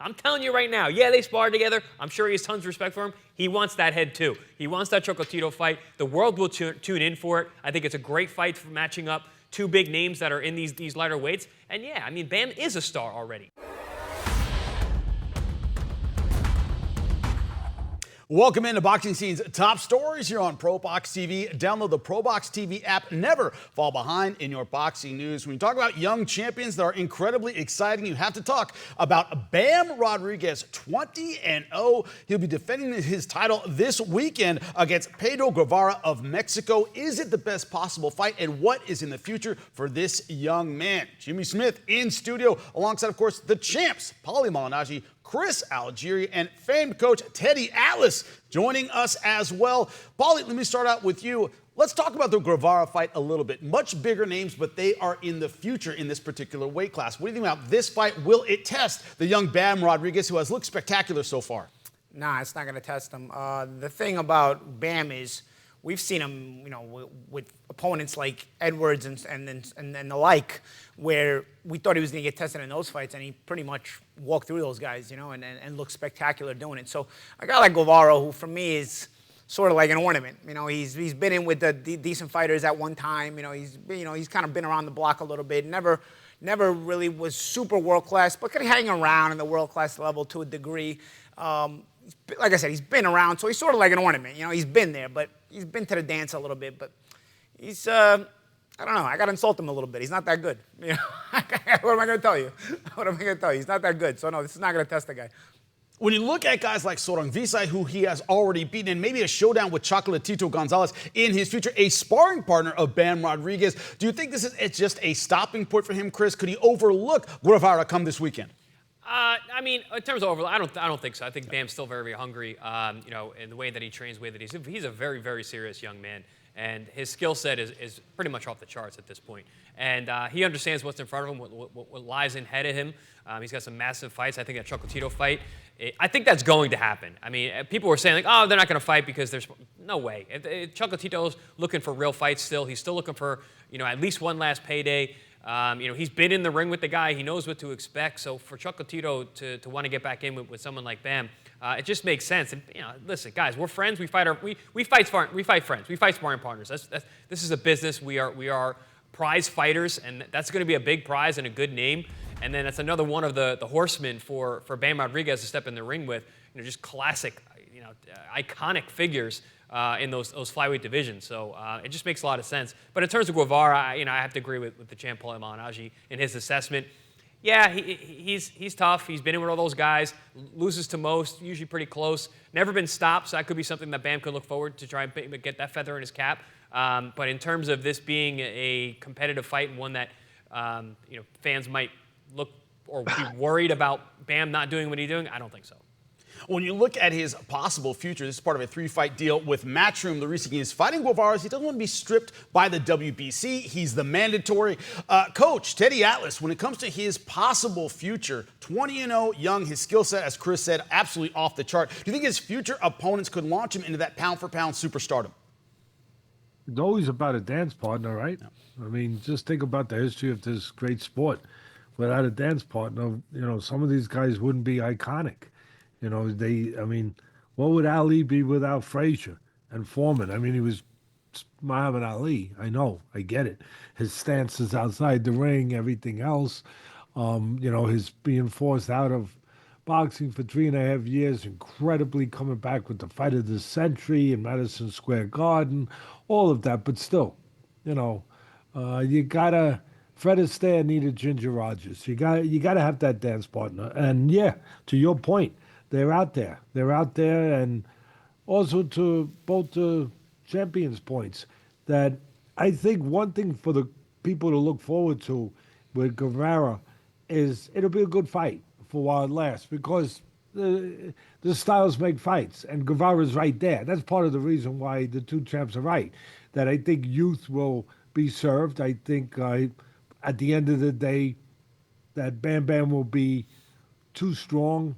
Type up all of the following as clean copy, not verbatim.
I'm telling you right now, yeah, they sparred together. I'm sure he has tons of respect for him. He wants that head too. He wants that Chocolatito fight. The world will tune in for it. I think it's a great fight for matching up two big names that are in these lighter weights. And yeah, I mean, Bam is a star already. Welcome into boxing scene's top stories here on ProBox TV. Download the ProBox TV app. Never fall behind in your boxing news. When you talk about young champions that are incredibly exciting, you have to talk about Bam Rodriguez, 20-0. He'll be defending his title this weekend against Pedro Guevara of Mexico. Is it the best possible fight? And what is in the future for this young man? Jimmy Smith in studio alongside, of course, the champs, Paulie Malignaggi, Chris Algieri, and famed coach Teddy Atlas joining us as well. Paulie, let me start out with you. Let's talk about the Guevara fight a little bit. Much bigger names, but they are in the future in this particular weight class. What do you think about this fight? Will it test the young Bam Rodriguez, who has looked spectacular so far? Nah, it's not going to test him. The thing about Bam is we've seen him, with opponents like Edwards and the like, where we thought he was going to get tested in those fights, and he pretty much walked through those guys, and looked spectacular doing it. So a guy like Guevara, who for me is sort of like an ornament. He's been in with the decent fighters at one time. He's kind of been around the block a little bit. Never really was super world class, but could hang around in the world class level to a degree. Like I said, he's been around, so he's sort of like an ornament. He's been there, but he's been to the dance a little bit. But he's, I don't know, I got to insult him a little bit. He's not that good. What am I going to tell you? What am I going to tell you? He's not that good. So, no, this is not going to test the guy. When you look at guys like Sorang Visay, who he has already beaten, and maybe a showdown with Chocolatito Gonzalez in his future, a sparring partner of Bam Rodriguez, do you think this is just a stopping point for him, Chris? Could he overlook Guevara come this weekend? I mean, in terms of overload, I don't think so. I think Bam's still very, very hungry. In the way that he trains, the way that he's a very, very serious young man, and his skill set is pretty much off the charts at this point. And he understands what's in front of him, what lies ahead of him. He's got some massive fights. I think that Chocolatito fight, I think that's going to happen. I mean, people were saying like, oh, they're not going to fight because there's no way. Chocolatito's looking for real fights still. He's still looking for at least one last payday. He's been in the ring with the guy. He knows what to expect. So for Chocolatito to want to get back in with someone like Bam, it just makes sense. And listen, guys, we're friends. We fight friends. We fight sparring partners. This is a business. We are prize fighters, and that's going to be a big prize and a good name. And then that's another one of the horsemen for Bam Rodriguez to step in the ring with. Just classic, iconic figures in those flyweight divisions. So it just makes a lot of sense. But in terms of Guevara, I have to agree with the champ Paulie Malignaggi in his assessment. Yeah, he's tough. He's been in with all those guys. Loses to most, usually pretty close. Never been stopped, so that could be something that Bam could look forward to try and get that feather in his cap. But in terms of this being a competitive fight and one that fans might look or be worried about Bam not doing what he's doing, I don't think so. When you look at his possible future, this is part of a 3-fight deal with Matchroom. The reason he is fighting Guevara, he doesn't want to be stripped by the WBC. He's the mandatory. Coach Teddy Atlas, when it comes to his possible future, 20-0, young, his skill set, as Chris said, absolutely off the chart. Do you think his future opponents could launch him into that pound-for-pound superstardom? It's always about a dance partner, right? Yeah. I mean, just think about the history of this great sport. Without a dance partner, some of these guys wouldn't be iconic. What would Ali be without Frazier and Foreman? I mean, he was Muhammad Ali. I know, I get it. His stances outside the ring, everything else. His being forced out of boxing for 3.5 years, incredibly coming back with the fight of the century in Madison Square Garden, all of that. But still, you gotta. Fred Astaire needed Ginger Rogers. You gotta have that dance partner. And yeah, to your point, they're out there. They're out there, and also to both the champions' points, that I think one thing for the people to look forward to with Guevara is it'll be a good fight for while it lasts, because the styles make fights, and Guevara's right there. That's part of the reason why the two champs are right, that I think youth will be served. I think at the end of the day, that Bam Bam will be too strong,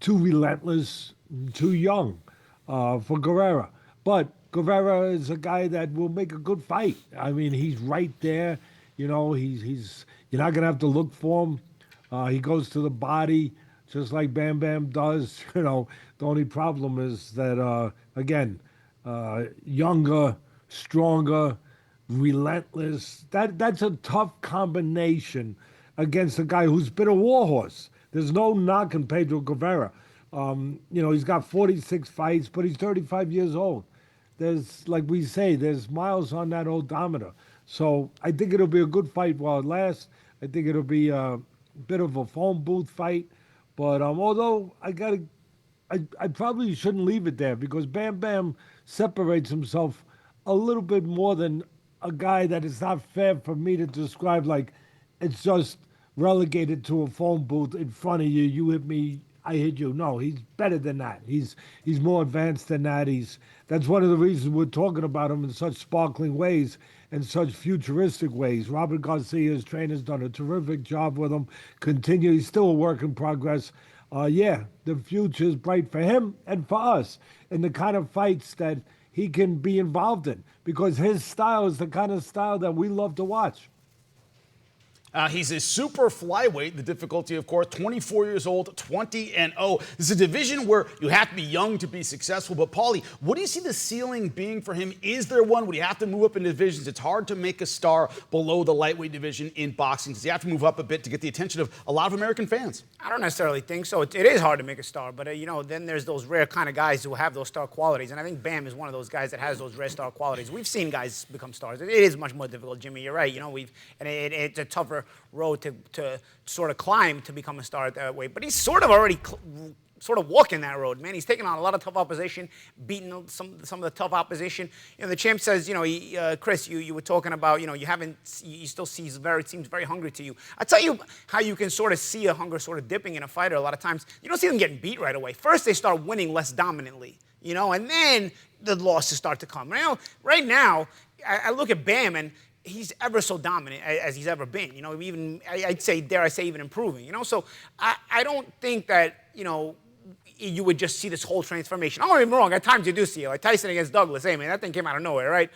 too relentless, too young for Guevara. But Guevara is a guy that will make a good fight. I mean, he's right there. He's you're not going to have to look for him He goes to the body just like Bam Bam does. You know, the only problem is that, again, younger, stronger, relentless. That's a tough combination against a guy who's been a warhorse. There's no knocking Pedro Guevara. You know, he's got 46 fights, but he's 35 years old. There's, like we say, there's miles on that odometer. So I think it'll be a good fight while it lasts. I think it'll be a bit of a phone booth fight. But although I probably shouldn't leave it there because Bam Bam separates himself a little bit more than a guy that is not fair for me to describe like it's just relegated to a phone booth in front of you. You hit me, I hit you. No, he's better than that. He's more advanced than that. That's one of the reasons we're talking about him in such sparkling ways and such futuristic ways. Robert Garcia's trainer's done a terrific job with him. He's still a work in progress. Yeah, the future is bright for him and for us in the kind of fights that he can be involved in because his style is the kind of style that we love to watch. He's a super flyweight. The difficulty, of course, 24 years old, 20-0. This is a division where you have to be young to be successful. But, Paulie, what do you see the ceiling being for him? Is there one? Would he have to move up in divisions? It's hard to make a star below the lightweight division in boxing. Does he have to move up a bit to get the attention of a lot of American fans? I don't necessarily think so. It is hard to make a star, but you know, then there's those rare kind of guys who have those star qualities, and I think Bam is one of those guys that has those rare star qualities. We've seen guys become stars. It is much more difficult, Jimmy. You're right. You know, it's a tougher road to sort of climb to become a star at that way. But he's sort of already sort of walking that road, man. He's taken on a lot of tough opposition, beaten some of the tough opposition. You know, the champ says, you know, Chris, you were talking about, you know, you still seems very hungry to you. I'll tell you how you can sort of see a hunger sort of dipping in a fighter a lot of times. You don't see them getting beat right away. First, they start winning less dominantly, you know, and then the losses start to come. Right now, I look at Bam and he's ever so dominant as he's ever been. You know, even I'd say, dare I say, even improving. You know, so I don't think that, you know, you would just see this whole transformation. Don't get me wrong, at times you do see it. Like Tyson against Douglas. Hey, man, that thing came out of nowhere, right?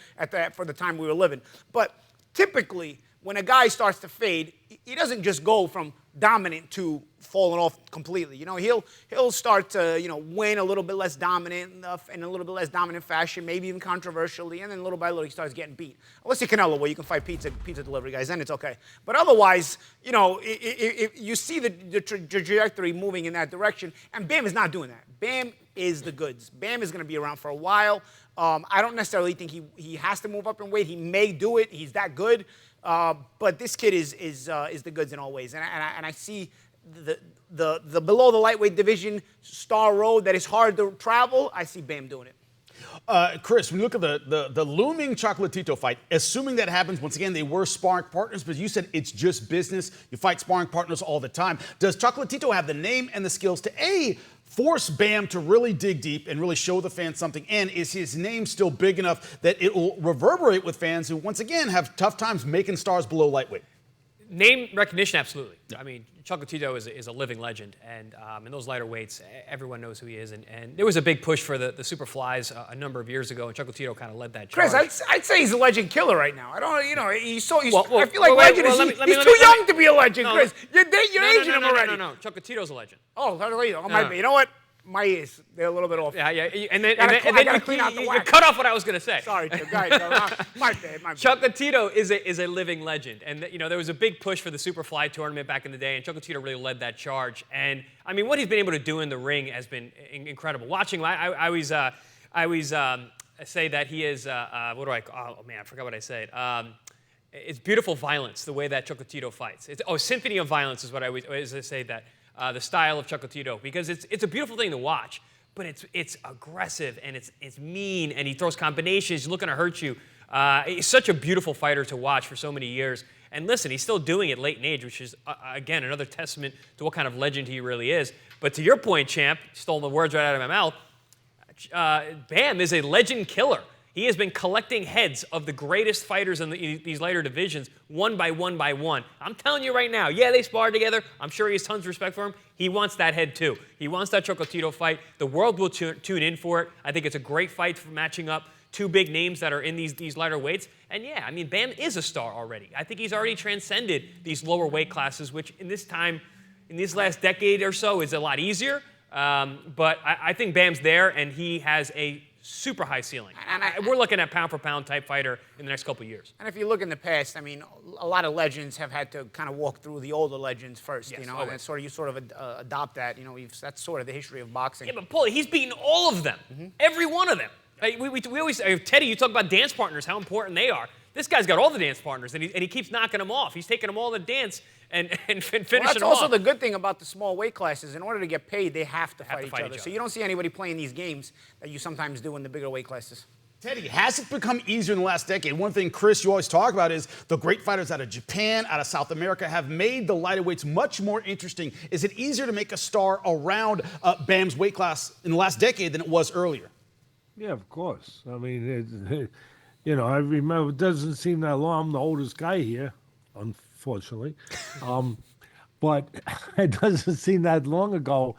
For the time we were living. But typically, when a guy starts to fade, he doesn't just go from dominant to falling off completely. You know, he'll start to, you know, win a little bit less dominant in a little bit less dominant fashion, maybe even controversially, and then little by little he starts getting beat. Unless you're Canelo, where you can fight pizza delivery guys, then it's okay. But otherwise, you know, you see the trajectory moving in that direction, and Bam is not doing that. Bam is the goods. Bam is going to be around for a while. I don't necessarily think he has to move up in weight. He may do it. He's that good. But this kid is the goods in all ways, and I see the below the lightweight division star road that is hard to travel. I see Bam doing it. Chris, when you look at the looming Chocolatito fight, assuming that happens, once again, they were sparring partners, but you said it's just business. You fight sparring partners all the time. Does Chocolatito have the name and the skills to force Bam to really dig deep and really show the fans something? And is his name still big enough that it will reverberate with fans who, once again, have tough times making stars below lightweight? Name recognition, absolutely. I mean, Chocolatito is a living legend, and in those lighter weights, everyone knows who he is. And there was a big push for the super flies a number of years ago, and Chocolatito kind of led that charge. Chris, I'd say he's a legend killer right now. I don't, you know, I feel legend like he's too young to be a legend, Chris. You're aging him already. No. Chocolatito's a legend. Oh, Chocolatito. Might be. You know what? My ears, they're a little bit off. Yeah. And then you cut off what I was going to say. Sorry, Jim. Go ahead. My bad. Chocolatito is a living legend. And, you know, there was a big push for the Superfly tournament back in the day, and Chocolatito really led that charge. And, I mean, what he's been able to do in the ring has been incredible. Watching, I always say that he is, oh, man, I forgot what I said. It's beautiful violence, the way that Chocolatito fights. Symphony of violence is what I always say that. The style of Chocolatito, because it's a beautiful thing to watch, but it's aggressive and it's mean, and he throws combinations. He's looking to hurt you. He's such a beautiful fighter to watch for so many years. And listen, he's still doing it late in age, which is again another testament to what kind of legend he really is. But to your point, champ, stole the words right out of my mouth. Bam is a legend killer. He has been collecting heads of the greatest fighters in these lighter divisions one by one by one. I'm telling you right now, yeah, they sparred together. I'm sure he has tons of respect for him. He wants that head too. He wants that Chocolatito fight. The world will tune in for it. I think it's a great fight for matching up two big names that are in these lighter weights. And yeah, I mean, Bam is a star already. I think he's already transcended these lower weight classes, which in this time in this last decade or so is a lot easier. But I think Bam's there, and he has a super high ceiling. We're looking at pound-for-pound type fighter in the next couple of years. And if you look in the past, I mean, a lot of legends have had to kind of walk through the older legends first, Yes, you know, always. and sort of you sort of adopt that, you know. That's sort of the history of boxing. Yeah, but Paulie, he's beaten all of them, every one of them. Like, we always Teddy, you talk about dance partners, how important they are. This guy's got all the dance partners, and he keeps knocking them off. He's taking them all to dance and finishing Well, that's them also off. the good thing about the small weight classes. In order to get paid, they have to fight each fight other. each So other. you don't see anybody playing these games that you sometimes do in the bigger weight classes. Teddy, has it become easier in the last decade? One thing, Chris, you always talk about is the great fighters out of Japan, out of South America have made the lighter weights much more interesting. Is it easier to make a star around Bam's weight class in the last decade than it was earlier? Yeah, of course. I mean, you know, I remember it doesn't seem that long. I'm the oldest guy here, unfortunately. But it doesn't seem that long ago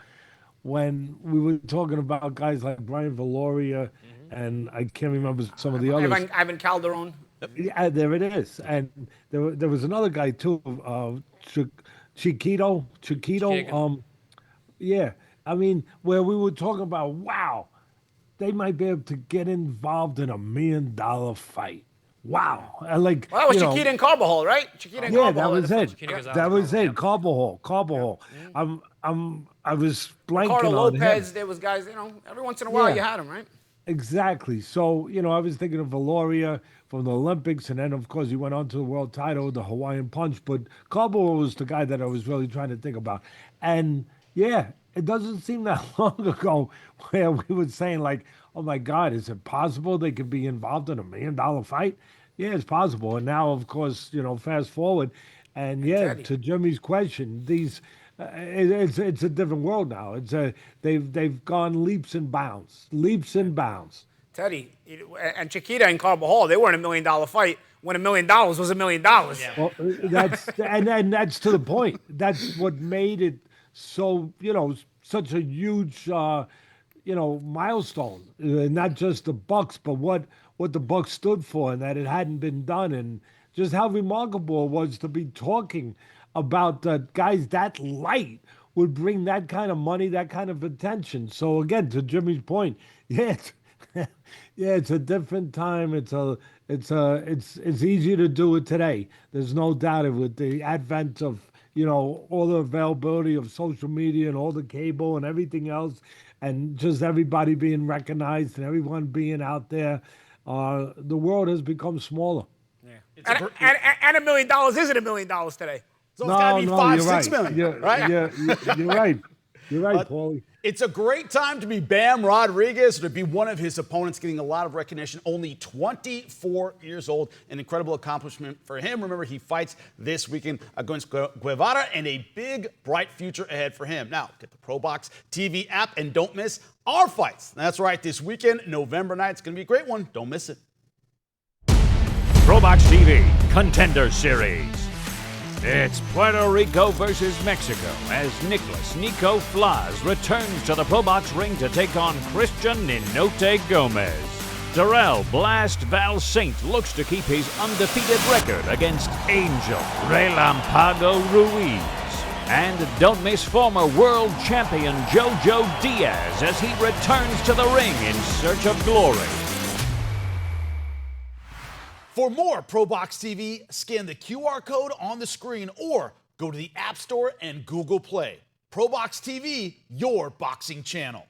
when we were talking about guys like Brian Valoria and I can't remember some of the others. Ivan Calderon. Yeah, there it is. And there was another guy too, Chiquito. Chiquito. Yeah, I mean, where we were talking about, wow, they might be able to get involved in $1 million fight. Wow, like Well, that was you know, Chiquita and Carbajal, right? Chiquita and yeah, Carbajal. that was it. Chiquita Gonzalez. That was it. Carbajal. I was blanking Carlo on him. Lopez, there was guys, you know, every once in a while Yeah. you had them, right? Exactly. So, you know, I was thinking of Valoria from the Olympics, and then, of course, he went on to the world title, the Hawaiian Punch. But Carbajal was the guy that I was really trying to think about. And, yeah, it doesn't seem that long ago where we were saying, like, oh, my God, is it possible they could be involved in $1 million fight? Yeah, it's possible. And now, of course, you know, fast forward. And, yeah, Teddy. to Jimmy's question, these... it's a different world now. They've gone leaps and bounds. Teddy, and Chiquita and Carbajal, they weren't $1 million fight when $1 million was $1 million. Yeah. Well, that's and that's to the point. That's what made it so, you know, such a huge you know, milestone. Not just the Bucks, but what the Bucks stood for, and that it hadn't been done, and just how remarkable it was to be talking about guys that light would bring that kind of money, that kind of attention. So again, to Jimmy's point, yeah, it's a different time. It's easier to do it today. There's no doubt with the advent of, you know, all the availability of social media and all the cable and everything else, and just everybody being recognized and everyone being out there. The world has become smaller. And $1 million isn't $1 million today. So it's got to be you're 6 million, You're, right? you're right. You're right, Paulie. It's a great time to be Bam Rodriguez, or to be one of his opponents, getting a lot of recognition. Only 24 years old, an incredible accomplishment for him. Remember, he fights this weekend against Guevara, and a big, bright future ahead for him. Now, get the ProBox TV app and don't miss our fights. That's right, this weekend, November 9th. It's going to be a great one. Don't miss it. ProBox TV Contender Series. It's Puerto Rico versus Mexico as Nicholas Nico Flaz returns to the ProBox ring to take on Christian Ninote Gomez. Darrell Blast Val Saint looks to keep his undefeated record against Angel Relampago Ruiz. And don't miss former world champion Jojo Diaz as he returns to the ring in search of glory. For more ProBox TV, scan the QR code on the screen or go to the App Store and Google Play. ProBox TV, your boxing channel.